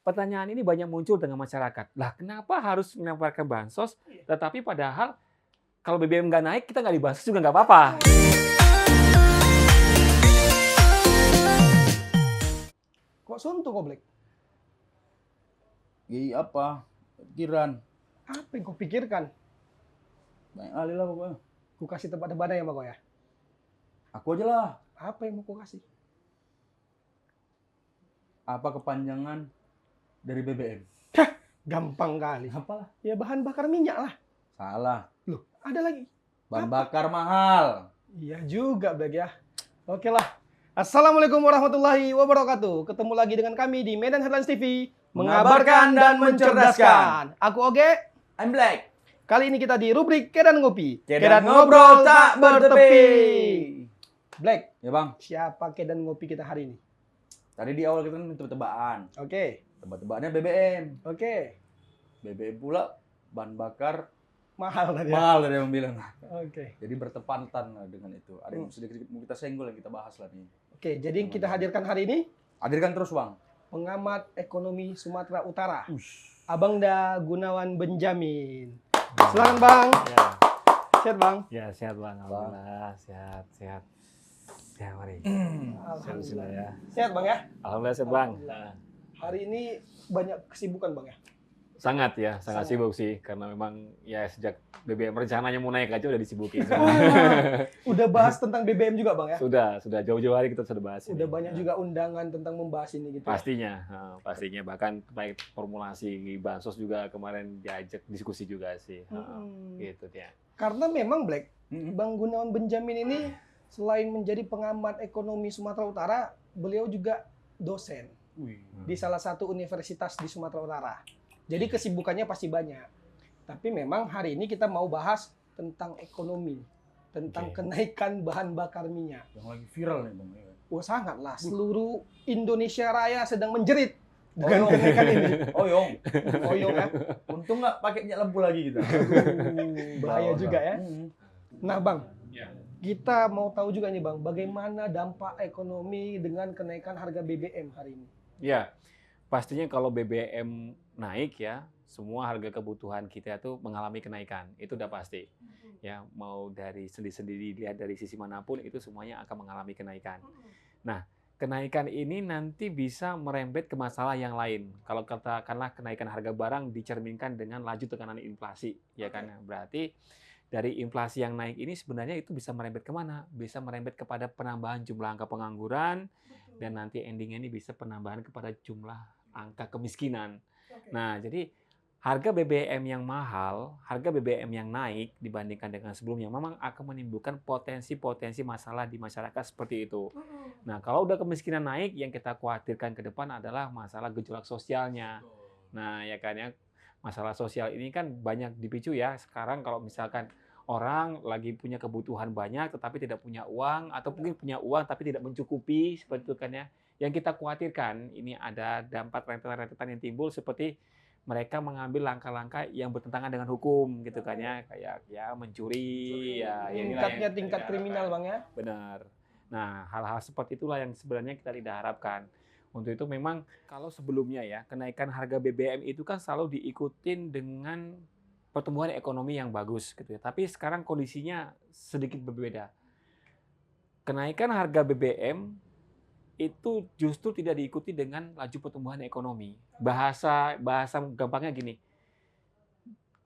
pertanyaan ini banyak muncul dengan masyarakat. Lah, kenapa harus melemparkan bansos, tetapi padahal kalau BBM nggak naik, kita nggak dibansos juga nggak apa-apa. Kok suntuk kok, Black? Apa? Pikiran. Apa yang kau pikirkan? Banyak kali lah pokoknya. Ku kasih tebak-tebakan ya, Bang ya? Aku aja lah. Apa yang mau ku kasih? Apa kepanjangan dari BBM? Gampang kali. Apalah? Ya bahan bakar minyak lah. Salah. Loh, ada lagi. Bahan bakar mahal. Iya juga, Black ya. Oke lah. Assalamualaikum warahmatullahi wabarakatuh. Ketemu lagi dengan kami di Medan Headlines TV. Mengabarkan dan mencerdaskan. Aku Oge. I'm Black. Kali ini kita di rubrik Kedan Ngopi. Kedan ngobrol tak bertepi. Black, Ya bang, siapa Kedan Ngopi kita hari ini? tadi di awal kita kan tebak-tebakan. Oke. Tebak-tebakannya BBM. Oke. BBM pula bahan bakar Mahal tadi ya. mahal dari yang bilang. Oke. Jadi bertepatan lah dengan itu. Ada yang sedikit mau kita senggol yang kita bahas lah nih. Oke, jadi yang kita hadirkan hari ini Hadirkan terus bang. pengamat ekonomi Sumatera Utara. Abang Da Gunawan Benjamin. Silakan Bang. Ya, Sehat Bang? ya sehat Bang. Alhamdulillah, sehat. Ya, mari. Alhamdulillah. Ya. Sehat Bang ya? Alhamdulillah sehat Bang. Hari ini banyak kesibukan Bang ya? Sangat sibuk sih, karena memang ya sejak BBM rencananya mau naik aja udah disibukin. Udah bahas tentang BBM juga Bang ya? Sudah jauh-jauh hari kita sudah bahas. Udah ini. banyak juga undangan tentang membahas ini gitu. Pastinya bahkan baik formulasi bansos juga kemarin diajak diskusi juga sih. Gitu ya. Karena memang Black, Bang Gunawan Benjamin ini selain menjadi pengamat ekonomi Sumatera Utara, beliau juga dosen di salah satu universitas di Sumatera Utara. Jadi kesibukannya pasti banyak. Tapi memang hari ini kita mau bahas tentang ekonomi, tentang kenaikan bahan bakar minyak. Yang lagi viral nih bang. Wah sangatlah, seluruh Indonesia Raya sedang menjerit dengan kenaikan ini. Oyong. Oyong ya. Untung nggak pakai minyak lembu lagi kita. Bahaya juga ya. Mm. Nah Bang, kita mau tahu juga nih Bang, bagaimana dampak ekonomi dengan kenaikan harga BBM hari ini? Ya, pastinya kalau BBM naik ya, semua harga kebutuhan kita itu mengalami kenaikan. Itu udah pasti. Ya, mau dari sendi-sendi dilihat dari sisi manapun itu semuanya akan mengalami kenaikan. Nah, kenaikan ini nanti bisa merembet ke masalah yang lain. Kalau katakanlah kenaikan harga barang dicerminkan dengan laju tekanan inflasi, ya kan? Berarti dari inflasi yang naik ini sebenarnya itu bisa merembet kemana? Bisa merembet kepada penambahan jumlah angka pengangguran, dan nanti endingnya ini bisa penambahan kepada jumlah angka kemiskinan. Nah, jadi harga BBM yang mahal, harga BBM yang naik dibandingkan dengan sebelumnya memang akan menimbulkan potensi-potensi masalah di masyarakat seperti itu. Nah, kalau udah kemiskinan naik, yang kita khawatirkan ke depan adalah masalah gejolak sosialnya. Nah, ya kan ya, masalah sosial ini kan banyak dipicu ya. Sekarang kalau misalkan orang lagi punya kebutuhan banyak tetapi tidak punya uang, atau mungkin punya uang tapi tidak mencukupi, seperti itu kan ya. Yang kita khawatirkan ini ada dampak rentetan-rentetan yang timbul seperti mereka mengambil langkah-langkah yang bertentangan dengan hukum gitu kan ya, kayak ya mencuri ya, Tingkatnya tingkat kriminal Bang ya. benar. Nah, hal-hal seperti itulah yang sebenarnya kita tidak harapkan. Untuk itu memang kalau sebelumnya ya, kenaikan harga BBM itu kan selalu diikutin dengan pertumbuhan ekonomi yang bagus gitu ya. Tapi sekarang kondisinya sedikit berbeda. Kenaikan harga BBM itu justru tidak diikuti dengan laju pertumbuhan ekonomi. Bahasa gampangnya gini.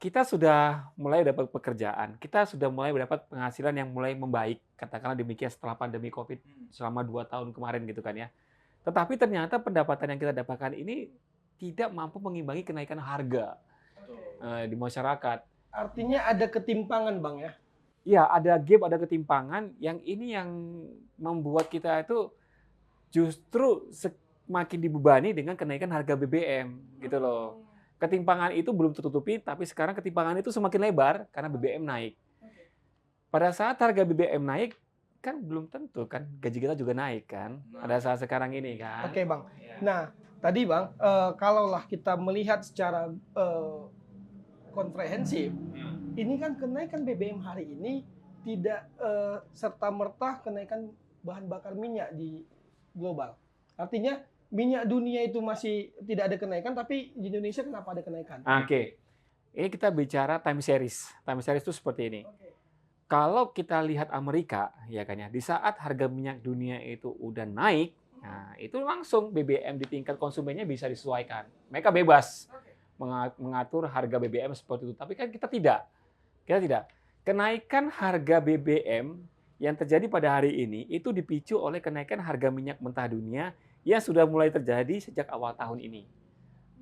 Kita sudah mulai dapat pekerjaan, kita sudah mulai mendapat penghasilan yang mulai membaik, katakanlah demikian setelah pandemi Covid selama 2 tahun kemarin gitu kan ya. Tetapi ternyata pendapatan yang kita dapatkan ini tidak mampu mengimbangi kenaikan harga di masyarakat. Artinya ada ketimpangan Bang ya. Ya, ada gap, ada ketimpangan yang ini yang membuat kita itu justru semakin dibebani dengan kenaikan harga BBM gitu loh. Ketimpangan itu belum tertutupi, tapi sekarang ketimpangan itu semakin lebar karena BBM naik. Pada saat harga BBM naik, kan belum tentu kan gaji kita juga naik kan. Pada saat sekarang ini kan. Oke Bang. Nah, tadi Bang, kalaulah kita melihat secara komprehensif, ini kan kenaikan BBM hari ini tidak serta-merta kenaikan bahan bakar minyak di global. Artinya minyak dunia itu masih tidak ada kenaikan, tapi di Indonesia kenapa ada kenaikan? Oke. Ini kita bicara time series. Time series itu seperti ini. Kalau kita lihat Amerika, ya kan ya, di saat harga minyak dunia itu udah naik, nah itu langsung BBM di tingkat konsumennya bisa disesuaikan. Mereka bebas mengatur harga BBM seperti itu. Tapi kan kita tidak. Kita tidak. Kenaikan harga BBM yang terjadi pada hari ini itu dipicu oleh kenaikan harga minyak mentah dunia yang sudah mulai terjadi sejak awal tahun ini.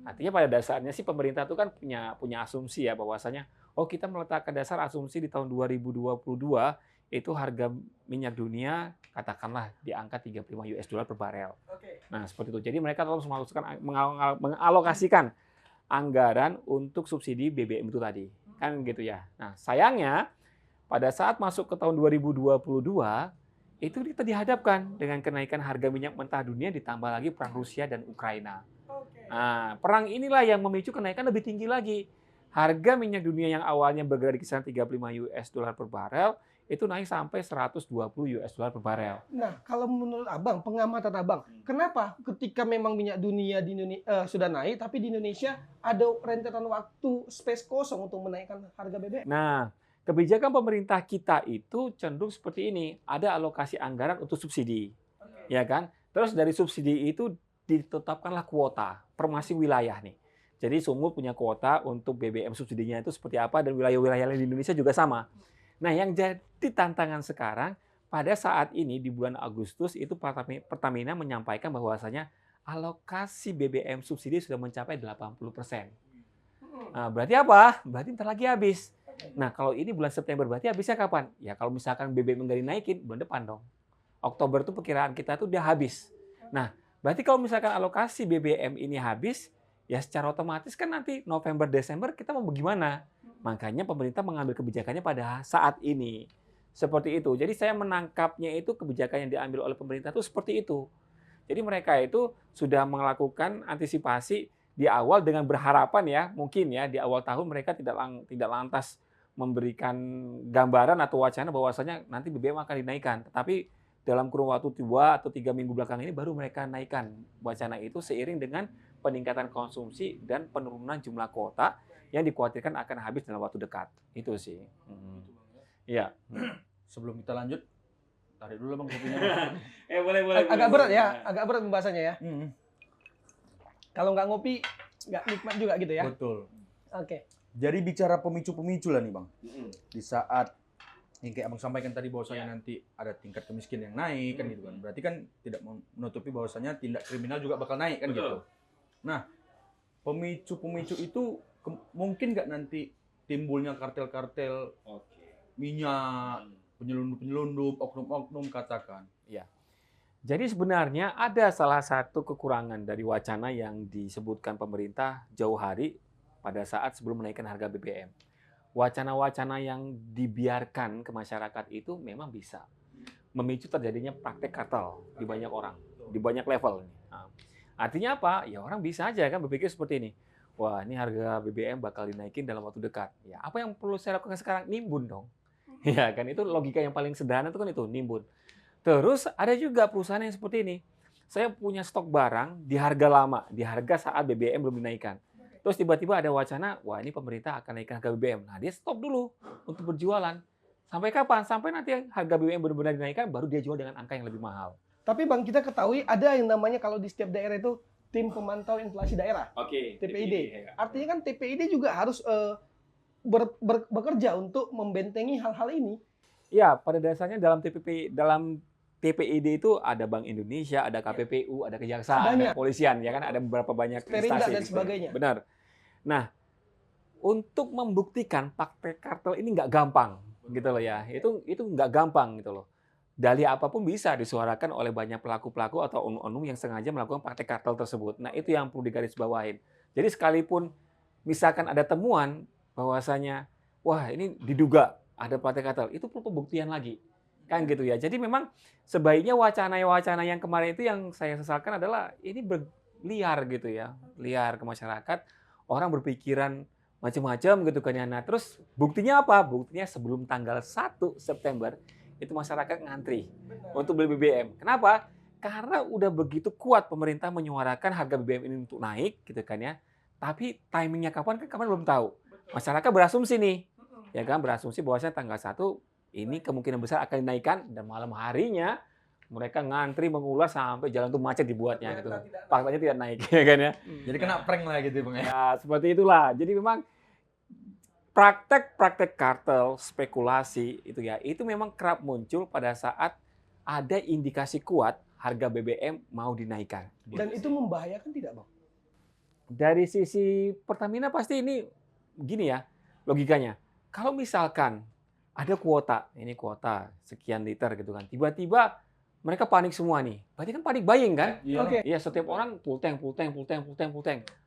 Artinya pada dasarnya sih pemerintah itu kan punya asumsi ya bahwasanya kita meletakkan dasar asumsi di tahun 2022 itu harga minyak dunia katakanlah di angka 35 US dollar per barel. Nah, seperti itu. Jadi mereka terus mengalokasikan anggaran untuk subsidi BBM itu tadi. Kan gitu ya. Nah, sayangnya pada saat masuk ke tahun 2022 itu kita dihadapkan dengan kenaikan harga minyak mentah dunia ditambah lagi perang Rusia dan Ukraina. Nah, perang inilah yang memicu kenaikan lebih tinggi lagi. Harga minyak dunia yang awalnya bergerak di kisaran 35 US dollar per barel itu naik sampai 120 US dollar per barel. Nah, kalau menurut Abang, pengamatan Abang, kenapa ketika memang minyak dunia di Indonesia sudah naik, tapi di Indonesia ada rentetan waktu space kosong untuk menaikkan harga BBM? Nah, kebijakan pemerintah kita itu cenderung seperti ini, ada alokasi anggaran untuk subsidi, ya kan? Terus dari subsidi itu ditetapkanlah kuota per masing wilayah nih. Jadi Sumut punya kuota untuk BBM subsidinya itu seperti apa dan wilayah-wilayah lain di Indonesia juga sama. Nah, yang jadi tantangan sekarang pada saat ini di bulan Agustus itu Pertamina menyampaikan bahwasanya alokasi BBM subsidi sudah mencapai 80%. Nah, berarti apa? Berarti bentar lagi habis. Nah, kalau ini bulan September berarti habisnya kapan? Ya kalau misalkan BBM nggak dinaikin bulan depan dong. Oktober itu perkiraan kita tuh dia habis. Nah, berarti kalau misalkan alokasi BBM ini habis, ya secara otomatis kan nanti November, Desember kita mau bagaimana? Makanya pemerintah mengambil kebijakannya pada saat ini. Seperti itu. Jadi saya menangkapnya itu kebijakan yang diambil oleh pemerintah itu seperti itu. Jadi mereka itu sudah melakukan antisipasi di awal dengan berharapan ya, mungkin ya di awal tahun mereka tidak lantas memberikan gambaran atau wacana bahwasanya nanti BBM akan dinaikkan. Tetapi dalam kurun waktu 2 atau 3 minggu belakang ini baru mereka naikkan wacana itu seiring dengan peningkatan konsumsi dan penurunan jumlah kuota yang dikhawatirkan akan habis dalam waktu dekat. Itu sih. Iya. Sebelum kita lanjut, tarik dulu Bang kopinya. Boleh. Agak berat ya, agak berat pembahasannya ya. Kalau nggak ngopi, nggak nikmat juga gitu ya. Betul. Oke. Jadi bicara pemicu-pemicu lah nih Bang. Di saat yang kayak Abang sampaikan tadi bahwasanya nanti ada tingkat kemiskinan yang naik kan gitu kan. Berarti kan tidak menutupi bahwasanya tindak kriminal juga bakal naik kan gitu. Nah, pemicu-pemicu itu mungkin nggak nanti timbulnya kartel-kartel minyak, penyelundup-penyelundup, oknum-oknum katakan. Ya. Jadi sebenarnya ada salah satu kekurangan dari wacana yang disebutkan pemerintah jauh hari pada saat sebelum menaikkan harga BBM. Wacana-wacana yang dibiarkan ke masyarakat itu memang bisa memicu terjadinya praktek kartel di banyak orang, di banyak level. Nah, artinya apa? Ya orang bisa aja kan berpikir seperti ini. Wah, ini harga BBM bakal dinaikin dalam waktu dekat. Ya, apa yang perlu saya lakukan sekarang? Nimbun dong. Ya kan, itu logika yang paling sederhana itu kan itu, nimbun. Terus ada juga perusahaan yang seperti ini. Saya punya stok barang di harga lama, di harga saat BBM belum dinaikkan. Terus tiba-tiba ada wacana, wah ini pemerintah akan naikkan harga BBM. Nah, dia stop dulu untuk berjualan. Sampai kapan? Sampai nanti harga BBM benar-benar dinaikkan, baru dia jual dengan angka yang lebih mahal. Tapi Bang, kita ketahui ada yang namanya kalau di setiap daerah itu Tim Pemantau Inflasi Daerah. TPID. Artinya kan TPID juga harus bekerja untuk membentengi hal-hal ini. Ya, pada dasarnya dalam TPID itu ada Bank Indonesia, ada KPPU, ada Kejaksaan, ada Kepolisian, ya kan, ada beberapa banyak instansi dan sebagainya. Benar. Nah, untuk membuktikan praktek kartel ini nggak gampang, gitu loh ya. Itu nggak gampang gitu loh. Dalih apapun bisa disuarakan oleh banyak pelaku-pelaku atau oknum-oknum yang sengaja melakukan praktek kartel tersebut. Nah, itu yang perlu digarisbawahin. Jadi sekalipun misalkan ada temuan bahwasanya, wah ini diduga ada praktek kartel, itu perlu pembuktian lagi. Kan gitu ya. Jadi memang sebaiknya wacana-wacana yang kemarin itu yang saya sesalkan adalah ini berliar gitu ya. Liar ke masyarakat, orang berpikiran macam-macam gitu kan ya. Nah, terus buktinya apa? Buktinya sebelum tanggal 1 September itu masyarakat ngantri untuk beli BBM. Kenapa? Karena udah begitu kuat pemerintah menyuarakan harga BBM ini untuk naik, gitu kan ya. Tapi timingnya kapan kan belum tahu. Masyarakat berasumsi nih, ya kan, berasumsi bahwasanya tanggal 1 ini kemungkinan besar akan dinaikkan dan malam harinya mereka ngantri mengular sampai jalan tuh macet dibuatnya gitu. Faktanya tidak naik, ya kan ya. Jadi kena prank lah gitu Bang ya. Ya, seperti itulah. Jadi memang praktek kartel, spekulasi itu ya, itu memang kerap muncul pada saat ada indikasi kuat harga BBM mau dinaikkan. Dan itu membahayakan tidak, Bang? Dari sisi Pertamina pasti ini gini ya, logikanya. Kalau misalkan ada kuota, ini kuota sekian liter gitu kan, tiba-tiba mereka panik semua nih. Berarti kan panik buying kan? Oke. Iya, setiap orang full tank.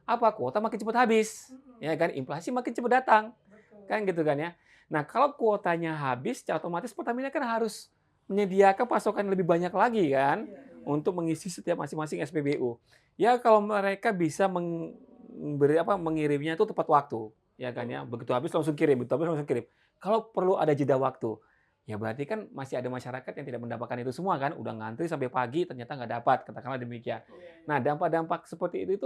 Apa? Kuota makin cepat habis. Ya kan, inflasi makin cepat datang. Kan gitu kan ya. Nah, kalau kuotanya habis, otomatis Pertamina kan harus menyediakan pasokan lebih banyak lagi kan untuk mengisi setiap masing-masing SPBU. Ya kalau mereka bisa mengirimnya itu tepat waktu, ya kan ya. Begitu habis langsung kirim, Kalau perlu ada jeda waktu, ya berarti kan masih ada masyarakat yang tidak mendapatkan itu semua kan, udah ngantri sampai pagi ternyata nggak dapat, katakanlah demikian. Nah, dampak-dampak seperti itu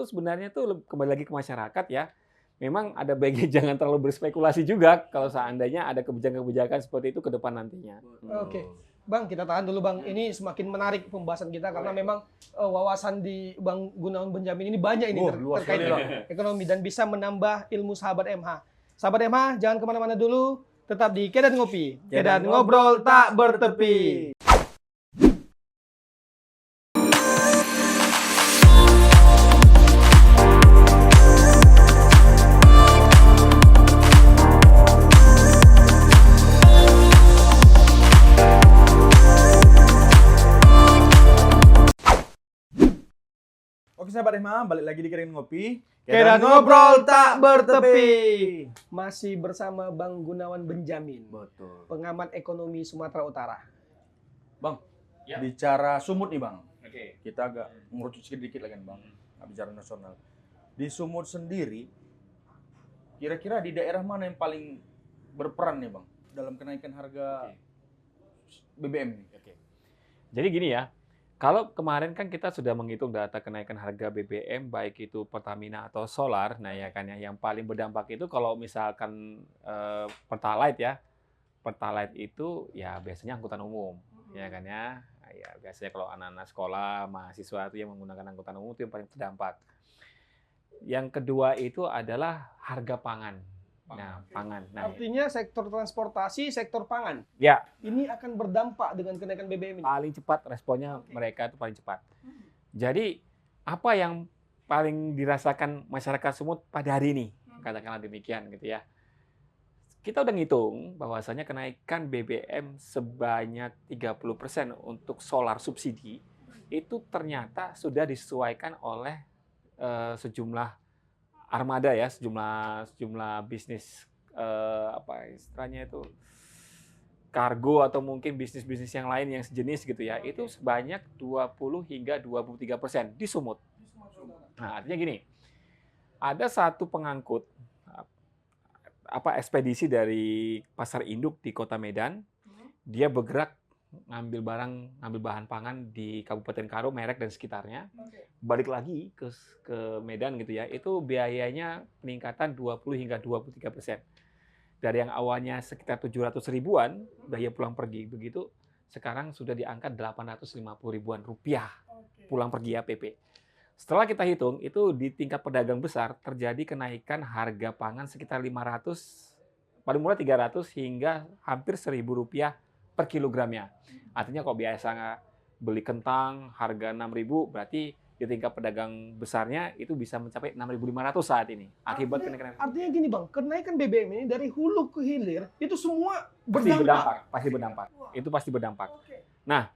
kembali lagi ke masyarakat ya. Memang ada baiknya jangan terlalu berspekulasi juga kalau seandainya ada kebijakan-kebijakan seperti itu ke depan nantinya. Oke. Bang, kita tahan dulu Bang. Ini semakin menarik pembahasan kita karena memang wawasan di Bang Gunawan Benjamin ini banyak ini terkait ekonomi dan bisa menambah ilmu sahabat MH. Sahabat MH, jangan kemana-mana dulu. Tetap di Kedan Ngopi. Kedan Ngobrol Tak Bertepi. Oke sahabat MH, balik lagi di Kedan Ngopi. Kedan Ngobrol Tak Bertepi. Masih bersama Bang Gunawan Benjamin. Betul. Pengamat ekonomi Sumatera Utara. Bang, Ya. bicara Sumut nih Bang. Oke. Kita agak mengerucut sedikit lagi Bang. Nggak bicara nasional. Di Sumut sendiri, kira-kira di daerah mana yang paling berperan nih Bang dalam kenaikan harga BBM nih? Oke. Jadi gini ya, kalau kemarin kan kita sudah menghitung data kenaikan harga BBM baik itu Pertamina atau solar, nah ya kan ya, yang paling berdampak itu kalau misalkan Pertalite ya, Pertalite itu ya biasanya angkutan umum, ya kan ya, ya biasanya kalau anak-anak sekolah, mahasiswa itu yang menggunakan angkutan umum itu yang paling terdampak. Yang kedua itu adalah harga pangan. Nah, pangan. Nah, Artinya sektor transportasi, sektor pangan. ya Ini akan berdampak dengan kenaikan BBM ini. paling cepat responnya mereka itu paling cepat. Jadi apa yang paling dirasakan masyarakat Sumut pada hari ini, katakanlah demikian gitu ya. Kita udah ngitung bahwasanya kenaikan BBM sebanyak 30% untuk solar subsidi itu ternyata sudah disesuaikan oleh sejumlah armada ya, sejumlah bisnis apa istilahnya itu kargo atau mungkin bisnis-bisnis yang lain yang sejenis gitu ya, itu sebanyak 20 hingga 23% di Sumut. Nah, artinya gini, ada satu pengangkut ekspedisi dari pasar induk di Kota Medan, dia bergerak ngambil bahan pangan di Kabupaten Karo, Merek dan sekitarnya. Balik lagi ke Medan gitu ya, itu biayanya peningkatan 20 hingga 23%. Dari yang awalnya sekitar 700 ribuan biaya pulang pergi begitu, sekarang sudah di angka 850 ribuan rupiah pulang pergi ya PP. Setelah kita hitung, itu di tingkat pedagang besar terjadi kenaikan harga pangan sekitar 500, paling murah 300 hingga hampir 1.000 rupiah per kilogramnya. Artinya kalau biasa beli kentang harga 6.000, berarti di tingkat pedagang besarnya itu bisa mencapai 6.500 saat ini. Akibat kenaikan. Artinya gini Bang, kenaikan BBM ini dari hulu ke hilir, itu semua Pasti berdampak. berdampak. Itu pasti berdampak. Nah,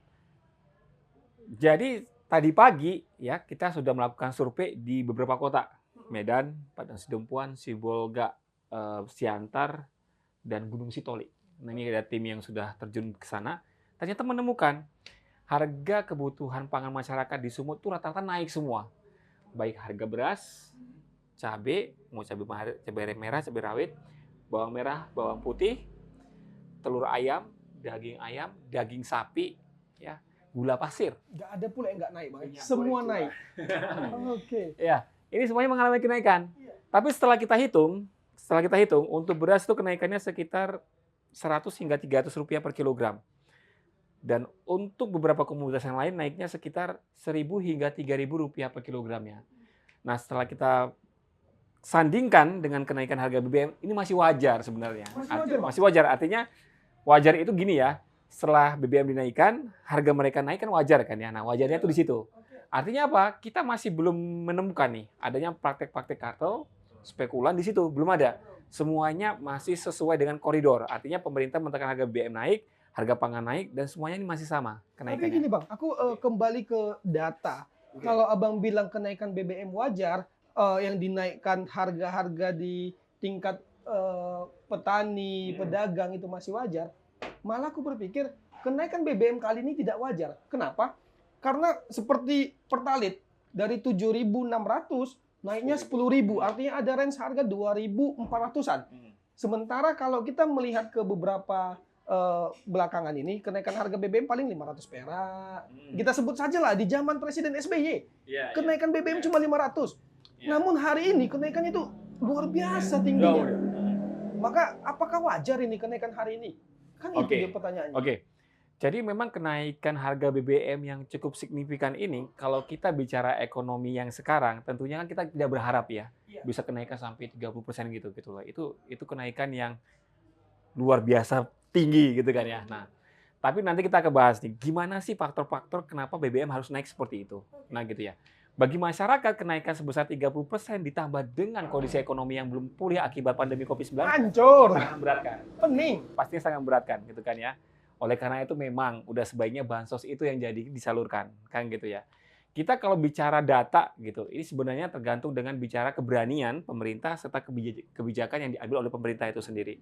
jadi tadi pagi ya kita sudah melakukan survei di beberapa kota. Medan, Padang Sidempuan, Sibolga, Siantar, dan Gunung Sitoli. Nah, ini ada tim yang sudah terjun ke sana. Ternyata menemukan harga kebutuhan pangan masyarakat di Sumut itu rata-rata naik semua. Baik harga beras, cabai, mau cabai merah, cabai rawit, bawang merah, bawang putih, telur ayam, daging sapi, ya. gula pasir. Nggak ada pula yang nggak naik, Bang. Minyak Semua goreng naik. Oke. Ya, ini semuanya mengalami kenaikan. Tapi setelah kita hitung untuk beras itu kenaikannya sekitar 100 hingga 300 rupiah per kilogram. Dan untuk beberapa komoditas yang lain naiknya sekitar 1.000 hingga 3.000 rupiah per kilogramnya. Nah, setelah kita sandingkan dengan kenaikan harga BBM, ini masih wajar sebenarnya. Masih wajar. Artinya wajar itu gini ya, setelah BBM dinaikkan, harga mereka naik kan wajar kan ya. Nah, wajarnya itu di situ. Artinya apa? Kita masih belum menemukan nih adanya praktek-praktek kartel, spekulan di situ, belum ada. Semuanya masih sesuai dengan koridor. Artinya pemerintah menentukan harga BBM naik, harga pangan naik, dan semuanya ini masih sama Tapi kenaikannya. gini Bang, aku kembali ke data. Kalau Abang bilang kenaikan BBM wajar, yang dinaikkan harga-harga di tingkat petani, pedagang itu masih wajar. Malah aku berpikir kenaikan BBM kali ini tidak wajar. Kenapa? Karena seperti Pertalite dari 7.600 naiknya 10.000, artinya ada range harga 2.400-an. Sementara kalau kita melihat ke beberapa belakangan ini, kenaikan harga BBM paling 500 perak. Kita sebut saja lah di zaman Presiden SBY, kenaikan BBM cuma 500. Namun hari ini kenaikannya itu luar biasa tingginya. Maka apakah wajar ini kenaikan hari ini? Kan itu dia pertanyaannya. Oke. Jadi memang kenaikan harga BBM yang cukup signifikan ini, kalau kita bicara ekonomi yang sekarang, tentunya kan kita tidak berharap ya bisa kenaikan sampai 30% gitu loh. Itu kenaikan yang luar biasa tinggi gitu kan ya. Nah, tapi nanti kita akan bahas nih, gimana sih faktor-faktor kenapa BBM harus naik seperti itu. Nah gitu ya. Bagi masyarakat, kenaikan sebesar 30% ditambah dengan kondisi ekonomi yang belum pulih akibat pandemi COVID-19 hancur, sangat memberatkan. pening. Pastinya sangat memberatkan gitu kan ya. Oleh karena itu memang udah sebaiknya bansos itu yang jadi disalurkan, kan gitu ya. Kita kalau bicara data gitu, ini sebenarnya tergantung dengan bicara keberanian pemerintah serta kebijakan yang diambil oleh pemerintah itu sendiri.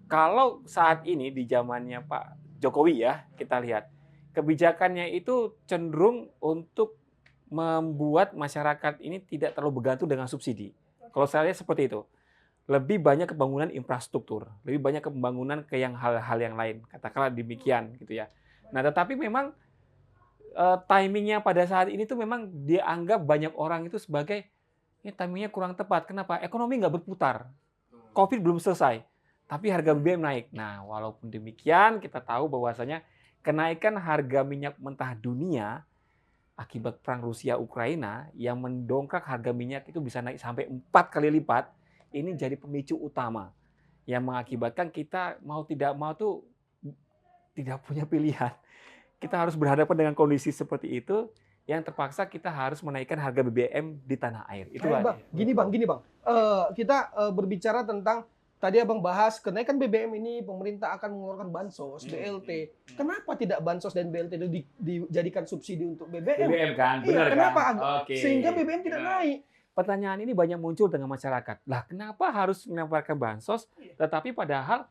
Kalau saat ini di zamannya Pak Jokowi ya, kita lihat kebijakannya itu cenderung untuk membuat masyarakat ini tidak terlalu bergantung dengan subsidi. Kalau saya lihat seperti itu. Lebih banyak pembangunan infrastruktur, lebih banyak pembangunan ke yang hal-hal yang lain, katakanlah demikian gitu ya. Nah, tetapi memang timingnya pada saat ini tuh memang dianggap banyak orang itu sebagai ini timingnya kurang tepat. Kenapa? Ekonomi nggak berputar, COVID belum selesai, tapi harga BBM naik. Nah, walaupun demikian kita tahu bahwasanya kenaikan harga minyak mentah dunia akibat perang Rusia Ukraina yang mendongkrak harga minyak itu bisa naik sampai 4 kali lipat. Ini jadi pemicu utama yang mengakibatkan kita mau tidak mau tuh tidak punya pilihan. Kita harus berhadapan dengan kondisi seperti itu yang terpaksa kita harus menaikkan harga BBM di tanah air. Itu Gini bang. Kita berbicara tentang tadi Abang bahas kenaikan BBM ini pemerintah akan mengeluarkan bansos, BLT. Kenapa tidak bansos dan BLT itu dijadikan subsidi untuk BBM? BBM kan, benar kenapa? Kan? Sehingga BBM tidak naik. Pertanyaan ini banyak muncul dengan masyarakat. Lah, kenapa harus menawarkan bansos? Tetapi padahal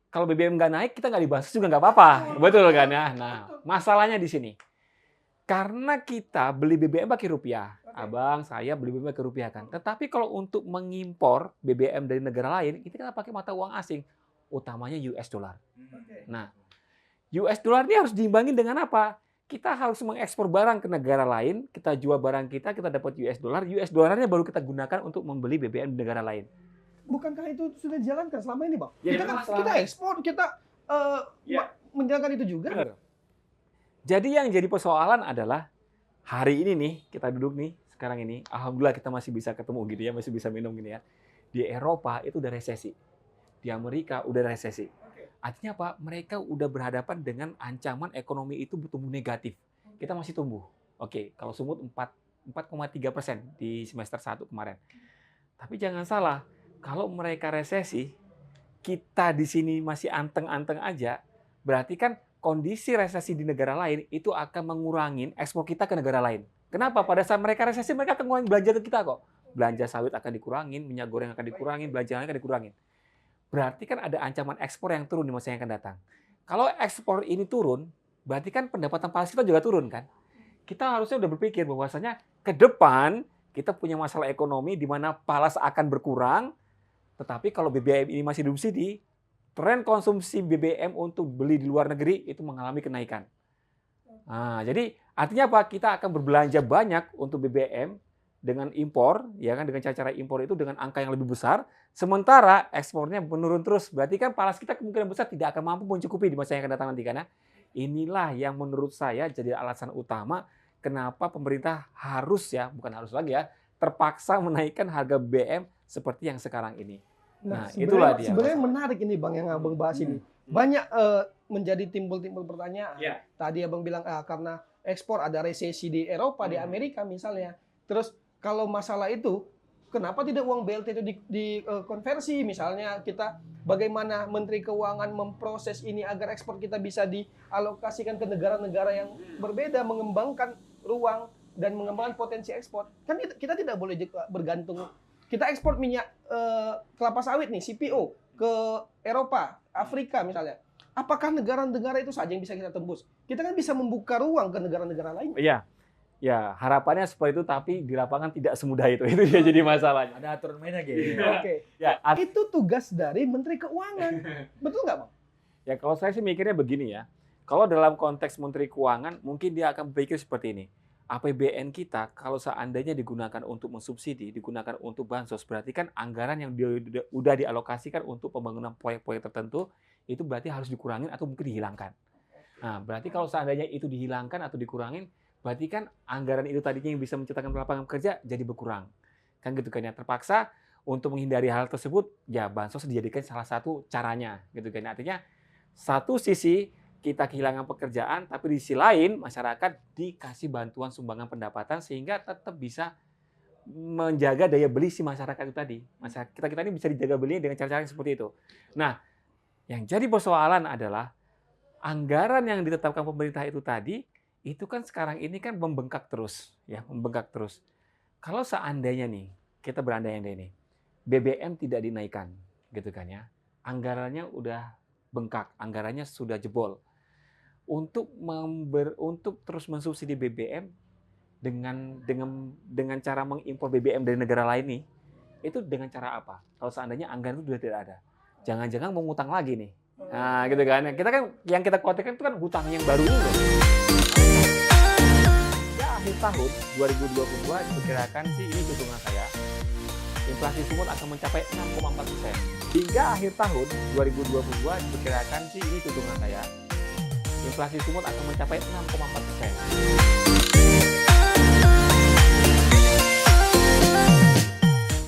kalau BBM nggak naik, kita nggak dibansos juga nggak apa-apa. Betul kan ya? Nah, masalahnya di sini. Karena kita beli BBM pakai rupiah. Abang, saya beli BBM pakai rupiah kan. Tetapi kalau untuk mengimpor BBM dari negara lain, kita pakai mata uang asing. Utamanya US dollar. Nah, US dollar ini harus diimbangin dengan apa? Kita harus mengekspor barang ke negara lain, kita jual barang kita dapat US dollarnya baru kita gunakan untuk membeli BBM di negara lain. Bukankah itu sudah dijalankan selama ini, Bang? Ya, kita ekspor, kita menjalankan itu juga. Benar. Jadi yang jadi persoalan adalah hari ini nih, kita duduk nih, sekarang ini, alhamdulillah kita masih bisa ketemu gitu ya, masih bisa minum gini ya. Di Eropa itu udah resesi. Di Amerika udah resesi. Artinya apa? Mereka udah berhadapan dengan ancaman ekonomi itu bertumbuh negatif. Kita masih tumbuh. Oke, kalau Sumut 4,3% di semester 1 kemarin. Tapi jangan salah, kalau mereka resesi, kita di sini masih anteng-anteng aja, berarti kan kondisi resesi di negara lain itu akan mengurangi ekspor kita ke negara lain. Kenapa? Pada saat mereka resesi, mereka akan mengurangi belanja ke kita kok. Belanja sawit akan dikurangin, minyak goreng akan dikurangin, belanja lain akan dikurangin. Berarti kan ada ancaman ekspor yang turun di masa yang akan datang. Kalau ekspor ini turun, berarti kan pendapatan Palas kita juga turun kan? Kita harusnya udah berpikir bahwasanya ke depan kita punya masalah ekonomi di mana Palas akan berkurang, tetapi kalau BBM ini masih disubsidi, tren konsumsi BBM untuk beli di luar negeri itu mengalami kenaikan. Nah, jadi artinya apa? Kita akan berbelanja banyak untuk BBM dengan impor, ya kan, dengan cara-cara impor itu dengan angka yang lebih besar, sementara ekspornya menurun terus. Berarti kan palas kita kemungkinan besar tidak akan mampu mencukupi di masa yang akan datang nanti kan ya. Inilah yang menurut saya jadi alasan utama kenapa pemerintah harus ya, bukan harus lagi ya, terpaksa menaikkan harga BBM seperti yang sekarang ini. Nah, itulah dia. Sebenarnya menarik ini Bang yang Abang bahas ini. Banyak menjadi timbul pertanyaan. Ya. Tadi Abang bilang karena ekspor ada resesi di Eropa, di Amerika misalnya. Terus kalau masalah itu, kenapa tidak uang BLT itu dikonversi? Misalnya kita bagaimana Menteri Keuangan memproses ini agar ekspor kita bisa dialokasikan ke negara-negara yang berbeda, mengembangkan ruang dan mengembangkan potensi ekspor. Kan kita tidak boleh bergantung. Kita ekspor minyak kelapa sawit nih, CPO, ke Eropa, Afrika misalnya. Apakah negara-negara itu saja yang bisa kita tembus? Kita kan bisa membuka ruang ke negara-negara lain. Iya. Ya, harapannya seperti itu, tapi di lapangan tidak semudah itu. Itu dia jadi masalahnya. Ada aturan mainnya gitu. Oke. Ya, Itu tugas dari Menteri Keuangan. Betul nggak, Bang? ya kalau saya sih mikirnya begini ya. Kalau dalam konteks Menteri Keuangan, mungkin dia akan berpikir seperti ini. APBN kita kalau seandainya digunakan untuk mensubsidi, digunakan untuk bansos, berarti kan anggaran yang udah dialokasikan untuk pembangunan proyek-proyek tertentu, itu berarti harus dikurangin atau mungkin dihilangkan. Nah, berarti kalau seandainya itu dihilangkan atau dikurangin, berarti kan anggaran itu tadinya yang bisa menciptakan lapangan kerja jadi berkurang. Kan gitu kan ya, terpaksa untuk menghindari hal tersebut, ya bansos dijadikan salah satu caranya. Gitu kan. Artinya satu sisi kita kehilangan pekerjaan, tapi di sisi lain masyarakat dikasih bantuan sumbangan pendapatan sehingga tetap bisa menjaga daya beli si masyarakat itu tadi. Masyarakat kita ini bisa dijaga belinya dengan cara-cara yang seperti itu. Nah, yang jadi persoalan adalah anggaran yang ditetapkan pemerintah itu tadi, itu kan sekarang ini kan membengkak terus, ya, membengkak terus. Kalau seandainya nih, kita berandai-andai nih, BBM tidak dinaikkan, gitu kan ya, anggarannya udah bengkak, anggarannya sudah jebol. Untuk terus mensubsidi BBM dengan cara mengimpor BBM dari negara lain nih, itu dengan cara apa? Kalau seandainya anggaran itu sudah tidak ada, jangan-jangan mau ngutang lagi nih. Nah, gitu kan. Kita kan yang kita khawatirkan itu kan hutang yang baru ini loh. Akhir tahun 2022 diperkirakan sih, ini hitungan saya, inflasi sumut akan mencapai 6,4%. Hingga akhir tahun 2022 diperkirakan sih, ini hitungan saya, inflasi sumut akan mencapai 6,4%.